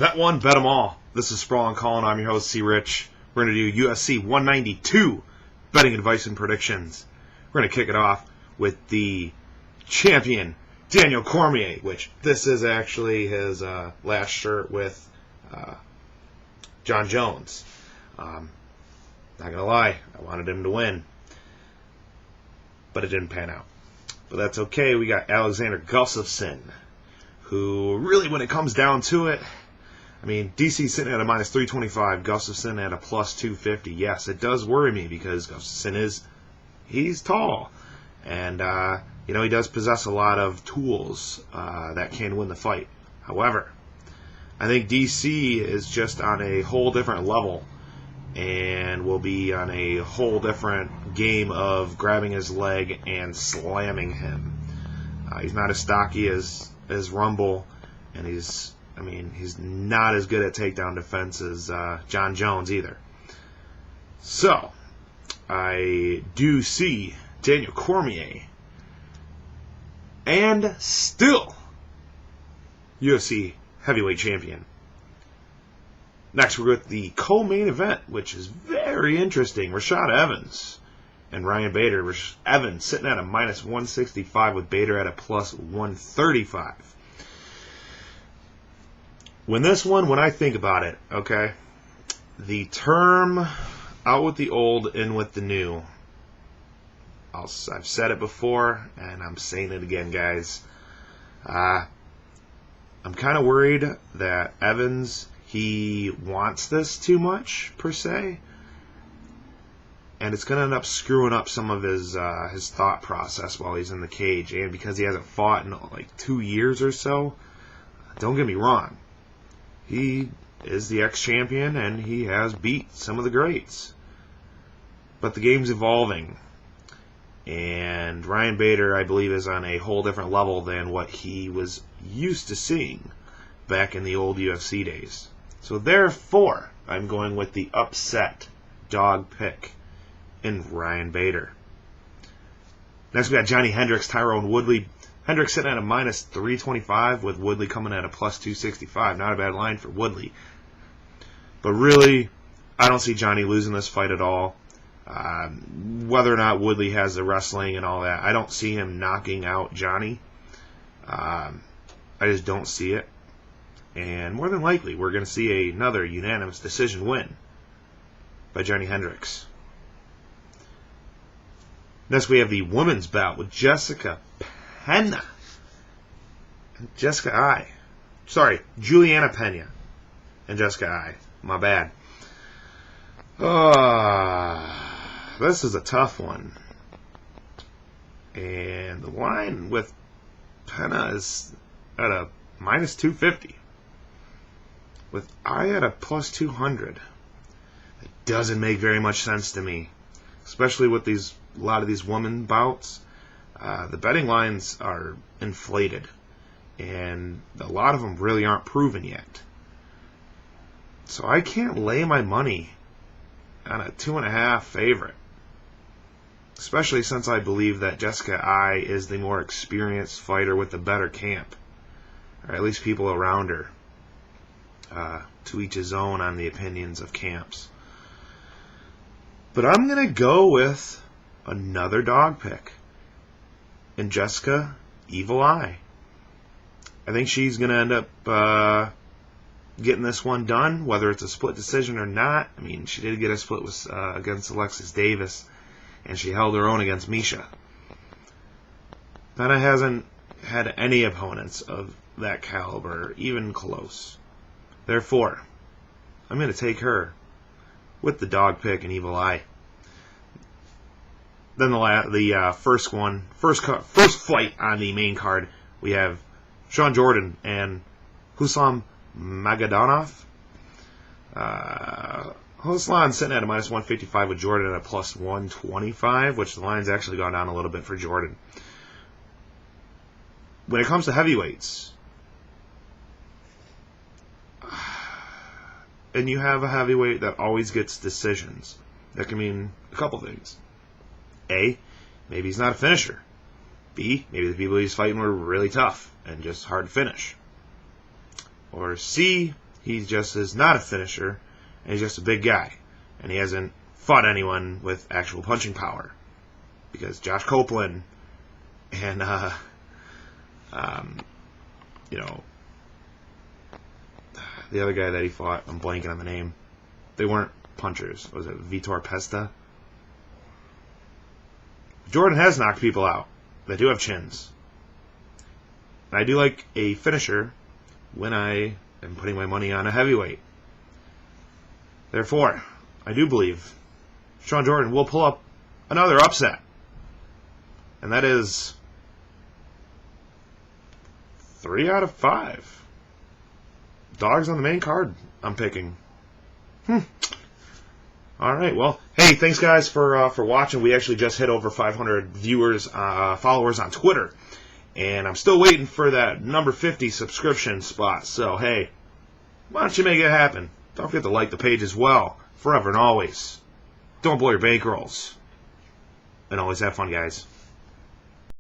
Bet one, bet 'em all. This is Sprawl and Colin. I'm your host, C. Rich. We're going to do UFC 192 betting advice and predictions. We're going to kick it off with the champion, Daniel Cormier, which this is actually his last shirt with John Jones. Not going to lie, I wanted him to win, but it didn't pan out. But that's okay. We got Alexander Gustafsson, who really, when it comes down to it, I mean, DC's sitting at a minus 325, Gustafsson at a plus 250. Yes, it does worry me because Gustafsson he's tall. And, he does possess a lot of tools that can win the fight. However, I think DC is just on a whole different level and will be on a whole different game of grabbing his leg and slamming him. He's not as stocky as Rumble, and he's not as good at takedown defense as John Jones either. So, I do see Daniel Cormier and still UFC heavyweight champion. Next, we're with the co-main event, which is very interesting. Rashad Evans and Ryan Bader. Evans sitting at a minus 165 with Bader at a plus 135. When I think about it, okay, the term out with the old, in with the new. I've said it before, and I'm saying it again, guys. I'm kind of worried that Evans, he wants this too much, per se, and it's going to end up screwing up some of his thought process while he's in the cage, and because he hasn't fought in like 2 years or so. Don't get me wrong. He is the ex-champion, and he has beat some of the greats. But the game's evolving. And Ryan Bader, I believe, is on a whole different level than what he was used to seeing back in the old UFC days. So therefore, I'm going with the upset dog pick in Ryan Bader. Next, we got Johnny Hendricks, Tyrone Woodley. Hendricks sitting at a minus 325 with Woodley coming at a plus 265. Not a bad line for Woodley. But really, I don't see Johnny losing this fight at all. Whether or not Woodley has the wrestling and all that, I don't see him knocking out Johnny. I just don't see it. And more than likely, we're going to see another unanimous decision win by Johnny Hendricks. Next, we have the women's bout with Jessica Pena. Juliana Pena and Jessica Ai. My bad. This is a tough one. And the line with Pena is at a minus 250. With Ai at a plus 200. It doesn't make very much sense to me. Especially with a lot of these women bouts. The betting lines are inflated, and a lot of them really aren't proven yet. So I can't lay my money on a 2.5 favorite, especially since I believe that Jessica Ai is the more experienced fighter with the better camp, or at least people around her. To each his own on the opinions of camps. But I'm going to go with another dog pick. And Jessica Evil Eye. I think she's going to end up getting this one done, whether it's a split decision or not. I mean, she did get a split against Alexis Davis, and she held her own against Misha. Pena hasn't had any opponents of that caliber, even close. Therefore, I'm going to take her with the dog pick and Evil Eye. Then the first fight on the main card, we have Sean Jordan and Hussam Magadanov. Huslan sitting at a minus 155 with Jordan at a plus 125, which the line's actually gone down a little bit for Jordan. When it comes to heavyweights, and you have a heavyweight that always gets decisions, that can mean a couple things. A, maybe he's not a finisher. B, maybe the people he's fighting were really tough and just hard to finish. Or C, He just is not a finisher, and he's just a big guy. And he hasn't fought anyone with actual punching power. Because Josh Copeland and, you know, the other guy that he fought, I'm blanking on the name, they weren't punchers. Was it Vitor Pesta? Jordan has knocked people out that do have chins. I do like a finisher when I am putting my money on a heavyweight. Therefore, I do believe Sean Jordan will pull up another upset. And that is 3 out of 5. Dogs on the main card, I'm picking. All right, well, hey, thanks guys for watching. We actually just hit over 500 viewers, followers on Twitter, and I'm still waiting for that number 50 subscription spot. So hey, why don't you make it happen? Don't forget to like the page as well, forever and always. Don't blow your bankrolls, and always have fun, guys.